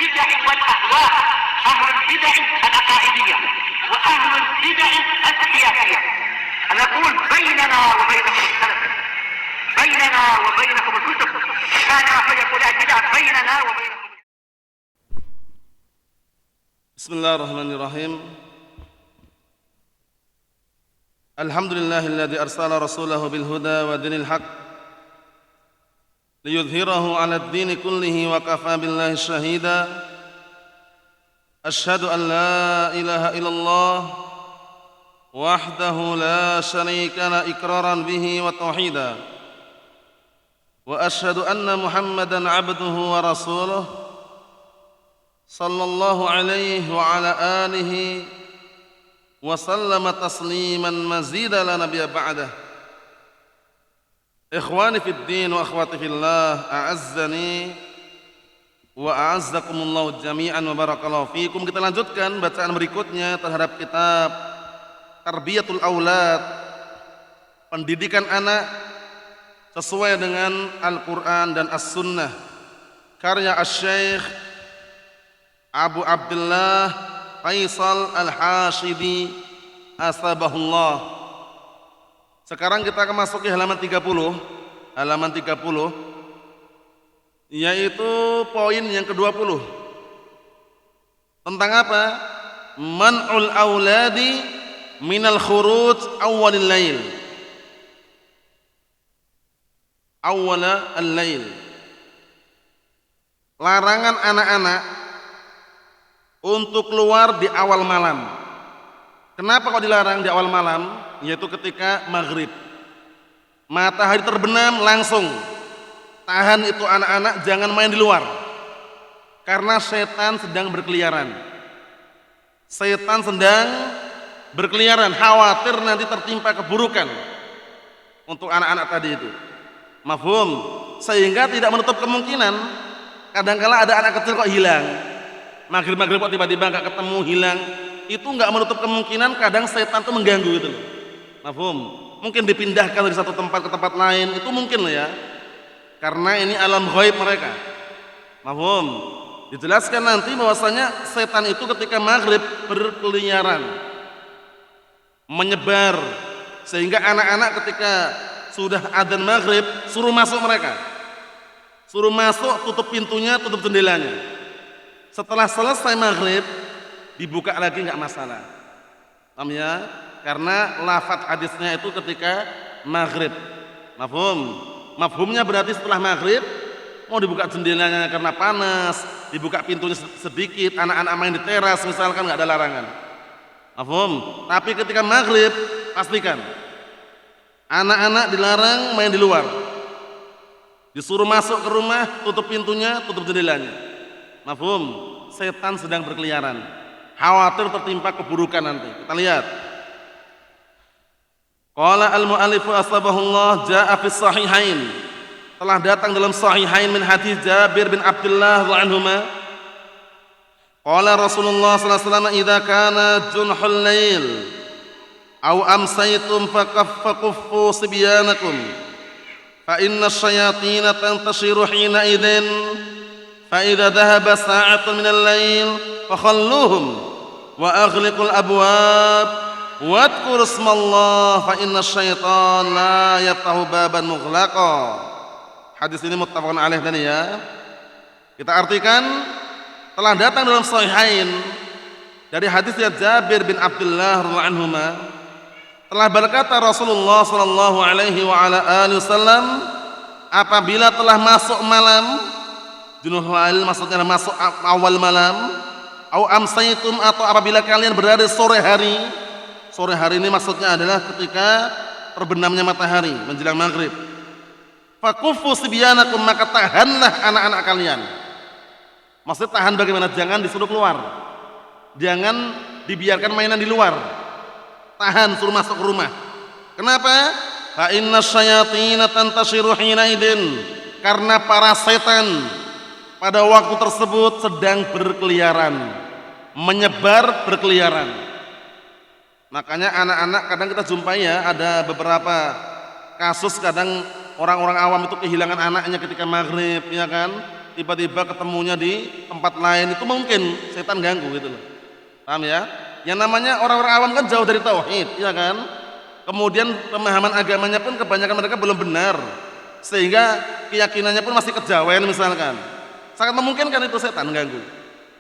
البدع والأهواء، أهل البدع العقائدية وأهل البدع السياسية. نقول بيننا وبينكم السلف، بيننا وبينكم الكتب، كان فيقول البدع بيننا وبينكم. بسم الله الرحمن الرحيم. الحمد لله الذي أرسل رسوله بالهدى ودين الحق ليظهره على الدين كله وكفى بالله شهيدا. أشهد أن لا إله إلا الله وحده لا شريك له إقرارا به وتوحيدا، وأشهد أن محمدا عبده ورسوله صلى الله عليه وعلى آله وسلم تسليما مزيدا لا نبي بعده. إخواني في الدين وأخواتي في الله، أعزني wa a'azzakumullahu jami'an wa barakallahu fikum. Kita lanjutkan bacaan berikutnya terhadap kitab Tarbiyatul Aulad, pendidikan anak sesuai dengan Al-Quran dan As-Sunnah, karya Asy-Syaikh Abu Abdullah Faisal Al-Hashidi asbahullah. Sekarang kita akan masuk ke halaman 30, yaitu poin yang ke-20. Tentang apa? Man'ul auladi minal khuruj awwalil lail. Awwala al-lail. Larangan anak-anak untuk keluar di awal malam. Kenapa kok dilarang di awal malam? Yaitu ketika maghrib, matahari terbenam langsung. Tahan itu anak-anak, jangan main di luar, karena setan sedang berkeliaran. Setan sedang berkeliaran, khawatir nanti tertimpa keburukan untuk anak-anak tadi itu. Mafhum? Sehingga tidak menutup kemungkinan kadangkala ada anak kecil kok hilang. Maghrib-maghrib kok tiba-tiba nggak ketemu, hilang. Itu nggak menutup kemungkinan kadang setan itu mengganggu gitu loh. Mafhum? Mungkin dipindahkan dari satu tempat ke tempat lain, itu mungkin loh ya. Karena ini alam ghaib mereka. Mafhum? Dijelaskan nanti bahwasanya setan itu ketika maghrib berkeliaran, menyebar, sehingga anak-anak ketika sudah adzan maghrib suruh masuk mereka. Suruh masuk, tutup pintunya, tutup jendelanya. Setelah selesai maghrib dibuka lagi nggak masalah. Paham ya? Karena lafaz hadisnya itu ketika maghrib. Mafhum? Mafhumnya berarti setelah maghrib mau dibuka jendelanya karena panas, dibuka pintunya sedikit, anak-anak main di teras misalkan, nggak ada larangan. Mafhum? Tapi ketika maghrib pastikan anak-anak dilarang main di luar, disuruh masuk ke rumah, tutup pintunya, tutup jendelanya. Mafhum? Setan sedang berkeliaran, khawatir tertimpa keburukan nanti. Kita lihat. Qala al-mu'allif asbahullah, jaa fi sahihain, telah datang dalam sahihain min hadis Jabir bin Abdullah radhiyallahu anhuma. Qala Rasulullah sallallahu alaihi wasallam, idza kana junhul lail aw amsaytum fakuffu sibyanakum fa inna asyayatin tantashiru hina idzin fa idza dhahaba sa'atun min al-lail fakhalluhum wa aghliqul abwab wadkur ismallah fa inna syaitan la yaftahu baban mughlaqa. Hadis ini muttafaqun alaih tadi ya. Kita artikan, telah datang dalam sahihain dari hadis Jabir bin Abdullah radhiyallahu anhuma, telah berkata Rasulullah sallallahu alaihi wa ala alihi wasallam, apabila telah masuk malam, junul lail maksudnya masuk awal malam, au amsaitum atau apabila kalian berada sore hari. Sore hari ini maksudnya adalah ketika terbenamnya matahari menjelang maghrib. Fakuffu sibyanakum, maka tahanlah anak-anak kalian. Maksudnya tahan bagaimana? Jangan disuruh keluar, jangan dibiarkan mainan di luar. Tahan, suruh masuk ke rumah. Kenapa? Fa inna syayatina tantashiru hina idin, karena para setan pada waktu tersebut sedang berkeliaran, menyebar, berkeliaran. Makanya anak-anak kadang kita jumpai ya, ada beberapa kasus kadang orang-orang awam itu kehilangan anaknya ketika maghrib, ya kan? tiba-tiba ketemunya di tempat lain, itu mungkin setan ganggu gitu loh. Paham ya? Yang namanya orang-orang awam kan jauh dari tauhid, ya kan? Kemudian pemahaman agamanya pun kebanyakan mereka belum benar, sehingga keyakinannya pun masih kejawen misalkan. Sangat memungkinkan itu setan ganggu.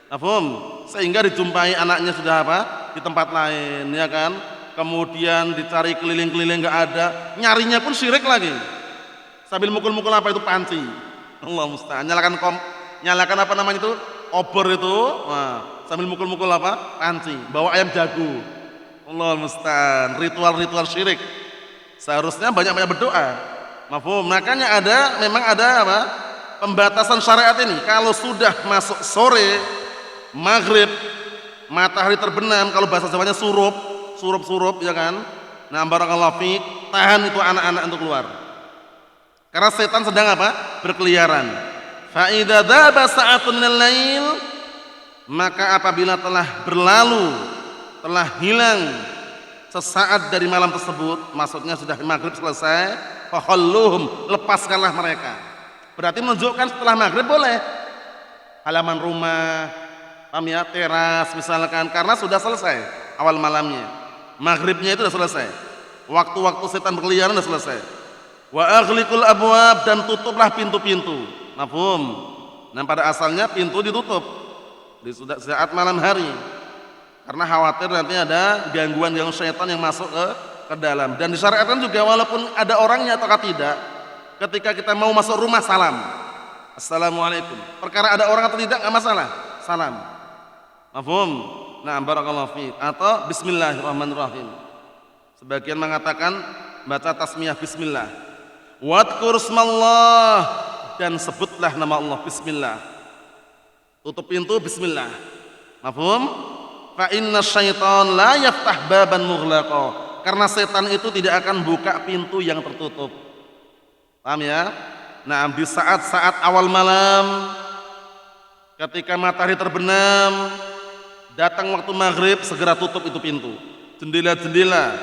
Paham? Sehingga dijumpai anaknya sudah apa? Di tempat lain, ya kan? Kemudian dicari keliling-keliling nggak ada, nyarinya pun syirik lagi. Sambil mukul-mukul apa itu panci. Allah musta'an. Nyalakan apa namanya itu? Obor itu. Nah, sambil mukul-mukul apa? Panci. Bawa ayam jago. Allah musta'an. Ritual-ritual syirik. Seharusnya banyak-banyak berdoa. Mafhum. Makanya memang ada apa? Pembatasan syariat ini. Kalau sudah masuk sore, maghrib, matahari terbenam, kalau bahasa Jawanya surup ya kan? Nah, barakallahu fiik, tahan itu anak-anak untuk keluar. Karena setan sedang apa? Berkeliaran. Fa idza dzaba sa'atun minal lail, maka apabila telah berlalu, telah hilang sesaat dari malam tersebut, maksudnya sudah maghrib selesai, fa khalluhum, lepaskanlah mereka. Berarti menunjukkan setelah maghrib boleh halaman rumah, paham ya, teras misalkan, karena sudah selesai awal malamnya. Maghribnya itu sudah selesai. Waktu-waktu setan berkeliaran sudah selesai. Wa aghliqul abwab, dan tutuplah pintu-pintu. Mafhum? Nah, pada asalnya pintu ditutup di saat malam hari. Karena khawatir nanti ada gangguan syaitan yang masuk ke dalam. Dan disyariatkan juga walaupun ada orangnya atau tidak, ketika kita mau masuk rumah salam. Assalamualaikum. Perkara ada orang atau tidak enggak masalah. Salam. Mafhum? Nah, barakallahu fiik. Atau bismillahirrahmanirrahim. Sebagian mengatakan baca tasmiyah bismillah. Wadhkur ismallah, dan sebutlah nama Allah, bismillah. Tutup pintu bismillah. Mafhum? Fa inna syaitan la yaftah baban mughlaqa. Karena setan itu tidak akan buka pintu yang tertutup. Paham ya? Nah, di saat-saat awal malam, ketika matahari terbenam, datang waktu maghrib, segera tutup itu pintu, jendela-jendela.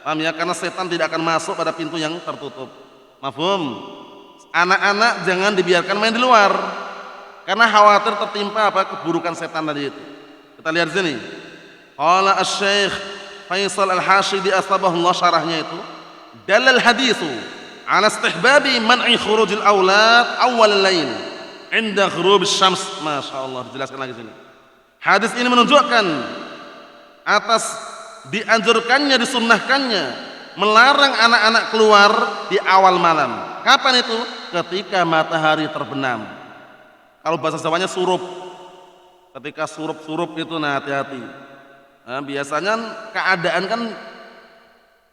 Paham ya? Karena setan tidak akan masuk pada pintu yang tertutup. Mafhum? Anak-anak jangan dibiarkan main di luar, karena khawatir tertimpa apa? Keburukan setan tadi itu. Kita lihat sini. Qala asy-Syaikh Faisal Al-Hashidi asbahullah, syarahnya itu, dalal haditsu ala istihbabi man'i khurujil aulad awal al-lail 'inda ghurub asy-syams. Masyaallah, dijelaskan lagi sini. Hadis ini menunjukkan atas dianjurkannya, disunnahkannya melarang anak-anak keluar di awal malam. Kapan itu? Ketika matahari terbenam. Kalau bahasa Jawanya surup. Ketika surup-surup itu, nah hati-hati. Nah, biasanya keadaan kan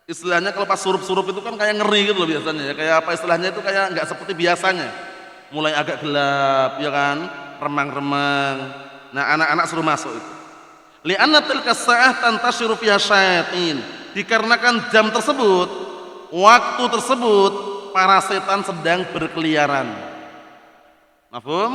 istilahnya kalau pas surup-surup itu kan kayak ngeri gitu loh biasanya ya. Kayak apa istilahnya itu, kayak nggak seperti biasanya. Mulai agak gelap ya kan, remang-remang. Nah, anak-anak suruh masuk itu. Li'anna tilka sa'ah tantashiru fiha syayatin. Dikarenakan jam tersebut, waktu tersebut, para setan sedang berkeliaran. Mafhum?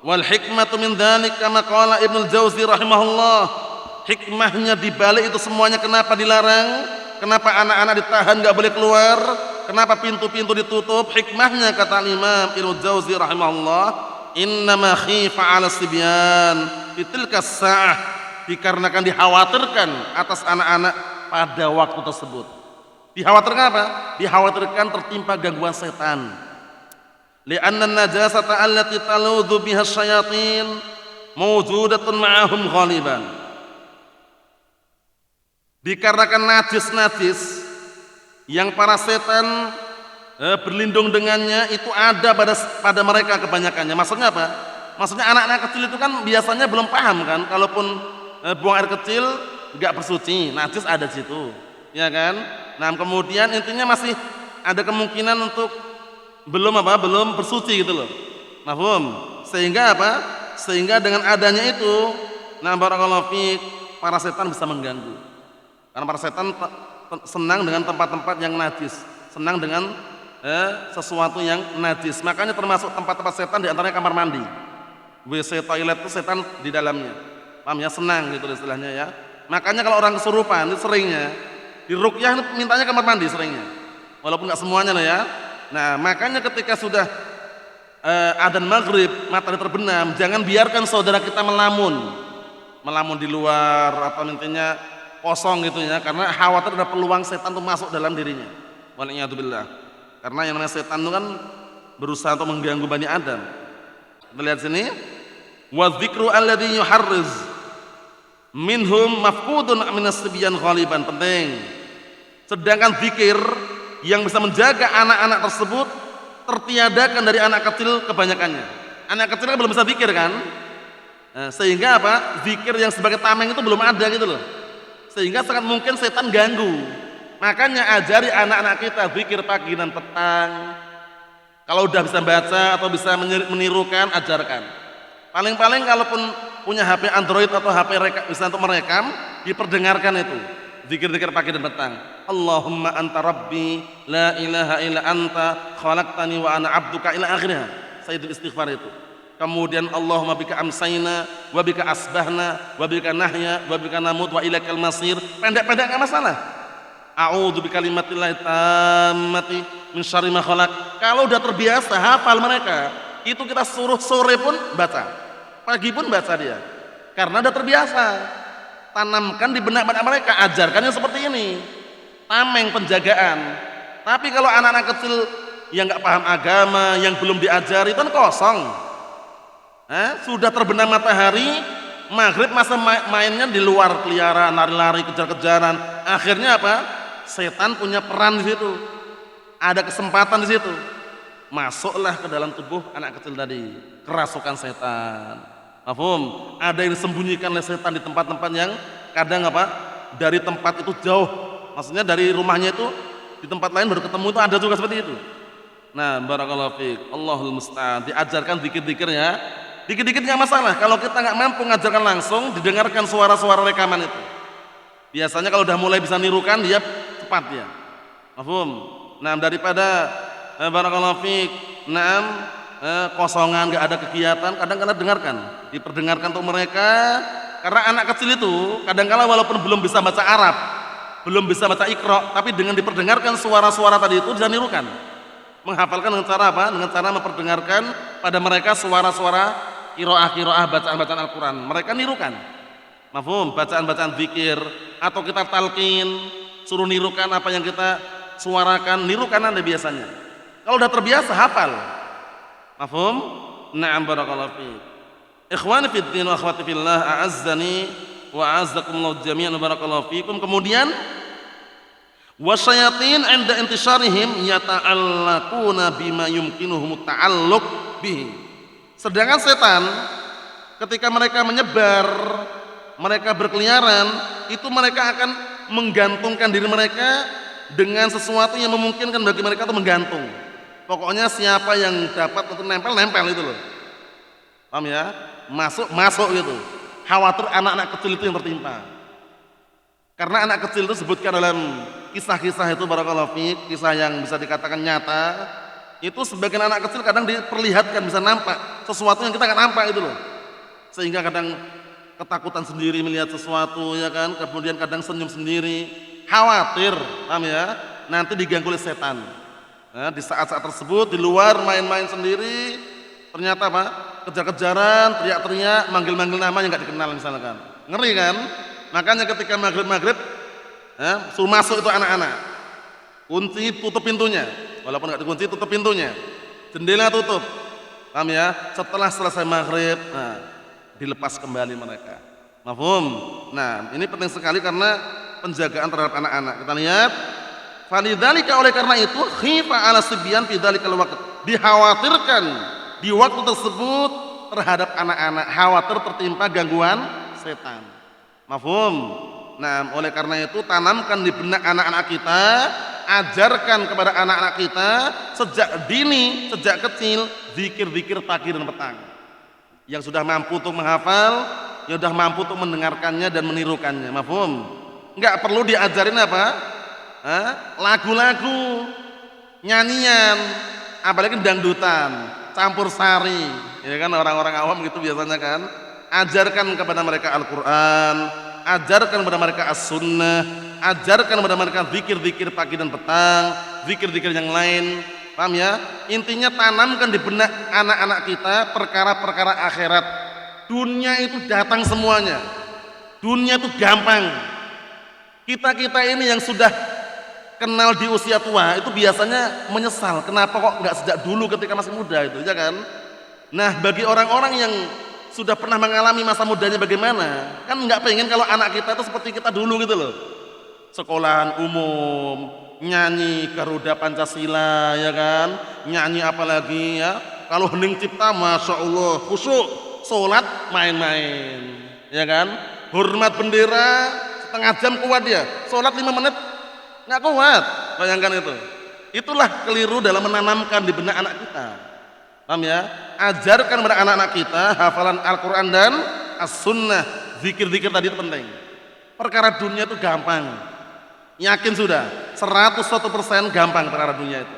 Wal hikmatu min dzalik kama qala Ibnu Jauzi rahimahullah. Hikmahnya di balik itu semuanya, kenapa dilarang? Kenapa anak-anak ditahan enggak boleh keluar? Kenapa pintu-pintu ditutup? Hikmahnya kata Imam Ibnu Jauzi rahimahullah, innama khifa 'ala sibyan fi tilka sa'ah. Dikarenakan dikhawatirkan atas anak-anak pada waktu tersebut. Dikhawatirkan apa? Dikhawatirkan tertimpa gangguan setan. Li'anna an-najasata allati taludhu biha asyayatin mawjudatun ma'ahum ghaliban. Dikarenakan najis-najis yang para setan berlindung dengannya itu ada pada mereka kebanyakannya. Maksudnya apa? Maksudnya anak-anak kecil itu kan biasanya belum paham kan, kalaupun buang air kecil enggak bersuci, najis ada di situ, ya kan? Nah, kemudian intinya masih ada kemungkinan untuk belum bersuci gitu loh. Mafhum? Sehingga apa? Sehingga dengan adanya itu, nah barakallahu fiik, para setan bisa mengganggu. Karena para setan senang dengan tempat-tempat yang najis, senang dengan sesuatu yang najis. Makanya termasuk tempat-tempat setan di antaranya kamar mandi. WC, toilet itu setan di dalamnya. Paham ya? Senang gitu istilahnya ya. Makanya kalau orang kesurupan itu seringnya di ruqyah mintanya kamar mandi seringnya. Walaupun enggak semuanya loh ya. Nah, makanya ketika sudah adzan maghrib, matahari terbenam, jangan biarkan saudara kita melamun di luar atau intinya kosong gitu ya, karena khawatir ada peluang setan untuk masuk dalam dirinya. Waliyadzubillah. Karena yang namanya setan itu kan berusaha untuk mengganggu Bani Adam. Kita lihat sini, wa dzikru alladzi yuharriz minhum mafqudun minas sibyan ghaliban, penting. Sedangkan zikir yang bisa menjaga anak-anak tersebut tertiadakan dari anak kecil kebanyakannya. Anak kecil kan belum bisa zikir kan? Nah, sehingga apa? Zikir yang sebagai tameng itu belum ada gitu loh. Sehingga sangat mungkin setan ganggu. Makanya ajari anak-anak kita zikir pagi dan petang. Kalau udah bisa baca atau bisa menirukan, ajarkan. Paling-paling kalaupun punya HP Android atau HP bisa untuk merekam, diperdengarkan itu. Zikir-zikir pagi dan petang. Allahumma anta rabbi la ilaha illa anta khalaqtani wa ana abduka ila akhirnya. Sayyidul istighfar itu. Kemudian Allahumma bika amsayna wa bika asbahna wa bika nahya wa bika namut wa ilaikal masir. Pendek-pendek enggak masalah. A'udzu bikalimatillahi tammati min syarri ma khalaq. Kalau udah terbiasa hafal mereka, itu kita suruh sore pun baca. Pagi pun baca dia. Karena udah terbiasa. Tanamkan di benak-benak mereka, ajarkannya seperti ini. Tameng penjagaan. Tapi kalau anak-anak kecil yang nggak paham agama, yang belum diajari, itu kan kosong. Sudah terbenam matahari, maghrib masa mainnya di luar, keliaran, lari-lari, kejar-kejaran. Akhirnya apa? Setan punya peran di situ. Ada kesempatan di situ. Masuklah ke dalam tubuh anak kecil tadi. Kerasukan setan. Mafhum? Ada yang disembunyikan oleh setan di tempat-tempat yang kadang apa? Dari tempat itu jauh. Maksudnya dari rumahnya itu di tempat lain baru ketemu, itu ada juga seperti itu. Nah, barakallahu fiik. Allahul musta'an. Diajarkan dikit-dikitnya. Dikit-dikit nggak masalah. Kalau kita nggak mampu ngajarkan langsung, didengarkan suara-suara rekaman itu. Biasanya kalau udah mulai bisa nirukan, dia cepat ya. Mafhum? Nah, daripada barakallahu fiik. Kosongan, nggak ada kegiatan, kadang-kadang dengarkan, diperdengarkan untuk mereka. Karena anak kecil itu kadang-kala walaupun belum bisa baca Arab, belum bisa baca Iqra, tapi dengan diperdengarkan suara-suara tadi itu bisa nirukan, menghafalkan dengan cara apa? Dengan cara memperdengarkan pada mereka suara-suara qiraah bacaan-bacaan Al-Quran, mereka nirukan. Mafhum? Bacaan-bacaan zikir atau kita talqin, suruh nirukan apa yang kita suarakan, nirukan Anda biasanya. Kalau udah terbiasa hafal. Mafhum? Na'am, barakallahu fiik. Ikhwani fid din wa akhwati fillah, a'azzani wa a'azzakumullah jami'an, barakallahu fiikum. Kemudian wasyayatin 'inda intisharihim yata'allaquna bima yumkinuhum ta'alluq bihi. Sedangkan setan ketika mereka menyebar, mereka berkeliaran, itu mereka akan menggantungkan diri mereka dengan sesuatu yang memungkinkan bagi mereka untuk menggantung. Pokoknya siapa yang dapat untuk nempel itu loh. Paham ya? Masuk gitu. Khawatir anak-anak kecil itu yang tertimpa. Karena anak kecil itu sebutkan dalam kisah-kisah itu, barakallahu fiik, kisah yang bisa dikatakan nyata. Itu sebagian anak kecil kadang diperlihatkan bisa nampak sesuatu yang kita nggak nampak itu loh. Sehingga kadang ketakutan sendiri melihat sesuatu ya kan, kemudian kadang senyum sendiri, khawatir, paham ya? Nanti diganggu oleh setan. Nah, di saat-saat tersebut di luar main-main sendiri, ternyata apa? Kejar-kejaran, teriak-teriak, manggil-manggil nama yang nggak dikenal misalkan. Ngeri kan? Makanya ketika maghrib, suruh masuk itu anak-anak. Kunci, tutup pintunya. Walaupun nggak dikunci, tutup pintunya. Jendela tutup. Paham ya? Setelah selesai maghrib, dilepas kembali mereka. Mafhum? Nah, ini penting sekali karena penjagaan terhadap anak-anak. Kita lihat. Falidzalika, oleh karena itu, khifa 'ala sibyan fi dzalikal waqt. Dikhawatirkan di waktu tersebut terhadap anak-anak, khawatir tertimpa gangguan setan. Mafhum? Nah, oleh karena itu tanamkan di benak anak-anak kita, ajarkan kepada anak-anak kita sejak dini, sejak kecil, zikir-zikir pagi dan petang. Yang sudah mampu untuk menghafal, yang sudah mampu untuk mendengarkannya dan menirukannya. Mafhum? Enggak perlu diajarin apa? Lagu-lagu, nyanyian, apalagi dangdutan, campur sari, ya kan, orang-orang awam gitu biasanya kan. Ajarkan kepada mereka Al-Quran, ajarkan kepada mereka As-Sunnah, ajarkan kepada mereka zikir-zikir pagi dan petang, zikir-zikir yang lain, Paham ya? Intinya tanamkan di benak anak-anak kita perkara-perkara akhirat. Dunia itu datang semuanya. Dunia itu gampang. Kita-kita ini yang sudah kenal di usia tua itu biasanya menyesal. Kenapa kok nggak sejak dulu ketika masih muda itu, ya kan? Nah, bagi orang-orang yang sudah pernah mengalami masa mudanya bagaimana, kan nggak pengen kalau anak kita itu seperti kita dulu gitu loh. Sekolahan umum, nyanyi Garuda Pancasila, ya kan? Nyanyi apalagi ya? Kalau hening cipta, masya Allah, khusyuk, sholat main-main, ya kan? Hormat bendera setengah jam kuat dia, sholat 5 menit nggak kuat, bayangkan itu. Itulah keliru dalam menanamkan di benak anak kita. Paham ya? Ajarkan kepada anak-anak kita hafalan Al-Quran dan As-Sunnah. Zikir-zikir tadi itu penting. Perkara dunia itu gampang. Yakin sudah 101% gampang perkara dunia itu.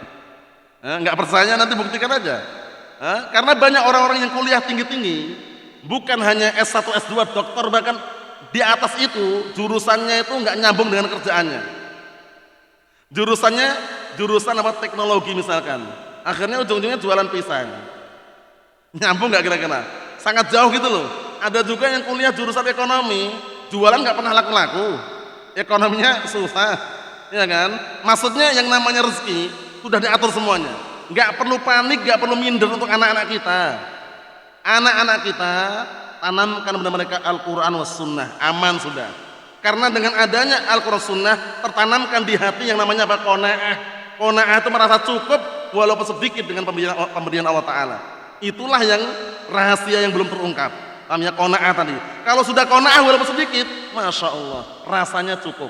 Nggak percaya nanti buktikan aja. Karena banyak orang-orang yang kuliah tinggi-tinggi, bukan hanya S1, S2, dokter, bahkan di atas itu jurusannya itu nggak nyambung dengan kerjaannya. Jurusan apa teknologi misalkan. Akhirnya ujung-ujungnya jualan pisang. Nyambung nggak kira-kira? Sangat jauh gitu loh. Ada juga yang kuliah jurusan ekonomi, jualan nggak pernah laku-laku. Ekonominya susah, ya kan? Maksudnya yang namanya rezeki sudah diatur semuanya. Nggak perlu panik, nggak perlu minder untuk anak-anak kita. Anak-anak kita tanamkan kepada mereka Al-Quran was Sunnah, aman sudah. Karena dengan adanya Al-Quran Sunnah tertanamkan di hati yang namanya apa? Qanaah. Qanaah itu merasa cukup walaupun sedikit dengan pemberian Allah Ta'ala. Itulah yang rahasia yang belum terungkap. Namanya qanaah tadi. Kalau sudah qanaah walaupun sedikit, masya Allah, rasanya cukup.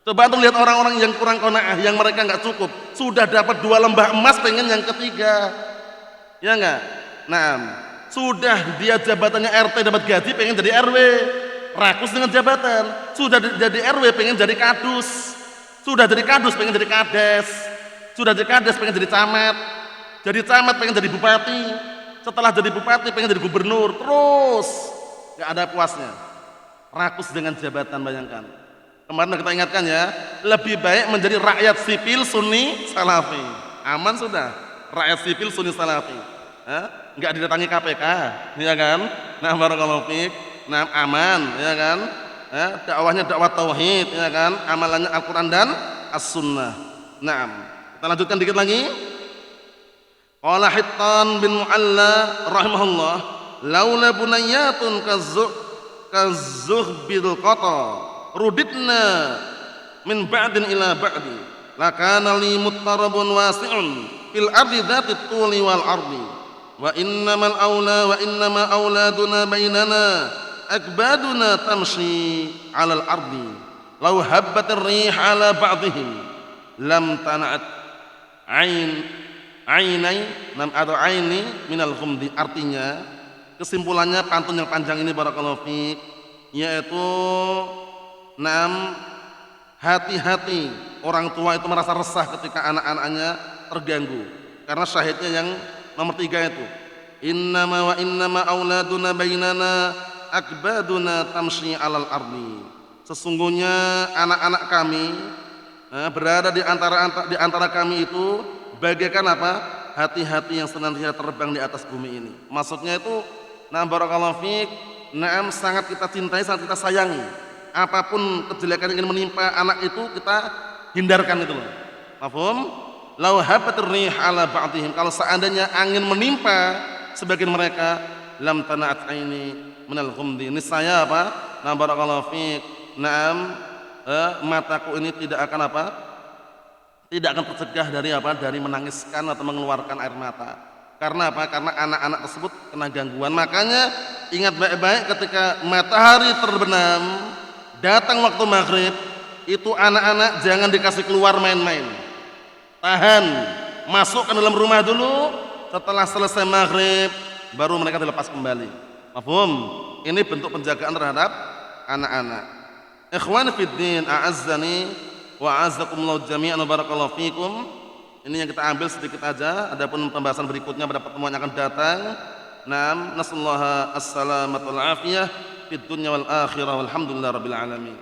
Coba untuk lihat orang-orang yang kurang qanaah, yang mereka nggak cukup, sudah dapat 2 lembah emas, pengen yang ketiga, ya nggak? Nah, sudah dia jabatannya RT dapat gaji, pengen jadi RW, rakus dengan jabatan. Sudah jadi RW, pengen jadi kadus. Sudah jadi kadus, pengen jadi kades. Sudah jadi kades, pengen jadi camat. Jadi camat, pengen jadi bupati. Setelah jadi bupati, pengen jadi gubernur. Terus nggak ada puasnya. Rakus dengan jabatan, bayangkan. Kemarin kita ingatkan ya, lebih baik menjadi rakyat sipil Sunni Salafi. Aman sudah, rakyat sipil Sunni Salafi. Nggak didatangi KPK, ya kan? Nah, barakallahu fiik. Nah, aman, ya kan? Dakwahnya dakwah tauhid, ya kan? Amalannya Al-Quran dan As-Sunnah. Nah, kita lanjutkan dikit lagi. Qala Hittan bin Mu'alla rahimahullah, laula bunayyatun kazuhbil qata rudidna min ba'din ila ba'di lakana li muttarabun wasi'un fil ardi dzati tuli wal ardi wa innama auladuna bainana akbaduna tamshi 'alal ardi law habbatir rih 'ala ba'dihim lam tana'at ainai nam atau aini minal khumdi. Artinya kesimpulannya pantun yang panjang ini barakallahu fiik, yaitu hati-hati orang tua itu merasa resah ketika anak-anaknya terganggu. Karena syahidnya yang nomor 3 itu innama auladuna bainana akbaduna tamshi 'alal ardi. Sesungguhnya anak-anak kami berada di antara kami itu bagaikan apa? Hati-hati yang senantiasa terbang di atas bumi ini. Maksudnya itu, barakallahu fiik, sangat kita cintai, sangat kita sayangi. Apapun kejelekan yang ingin menimpa anak itu kita hindarkan itu loh. Mafhum? Lau habatir rih 'ala ba'dihim. Kalau seandainya angin menimpa sebagian mereka, lam tana'at aini minal ghumdi. Niscaya apa? Barakallahu fiik. Mataku ini tidak akan apa? Tidak akan tercegah dari apa? Dari menangiskan atau mengeluarkan air mata. Karena apa? Karena anak-anak tersebut kena gangguan. Makanya ingat baik-baik ketika matahari terbenam, datang waktu maghrib, itu anak-anak jangan dikasih keluar main-main. Tahan, masuk ke dalam rumah dulu. Setelah selesai maghrib, baru mereka dilepas kembali. Mafhum? Ini bentuk penjagaan terhadap anak-anak. Ikhwan fiddin, a'azzani wa a'azzakumullahu jami'an wa barakallahu fikum. Ini yang kita ambil sedikit aja. Adapun pembahasan berikutnya pada pertemuan yang akan datang. Nasallahu as-salamata wal afiyah fid dunya wal akhirah walhamdulillahi rabbil alamin.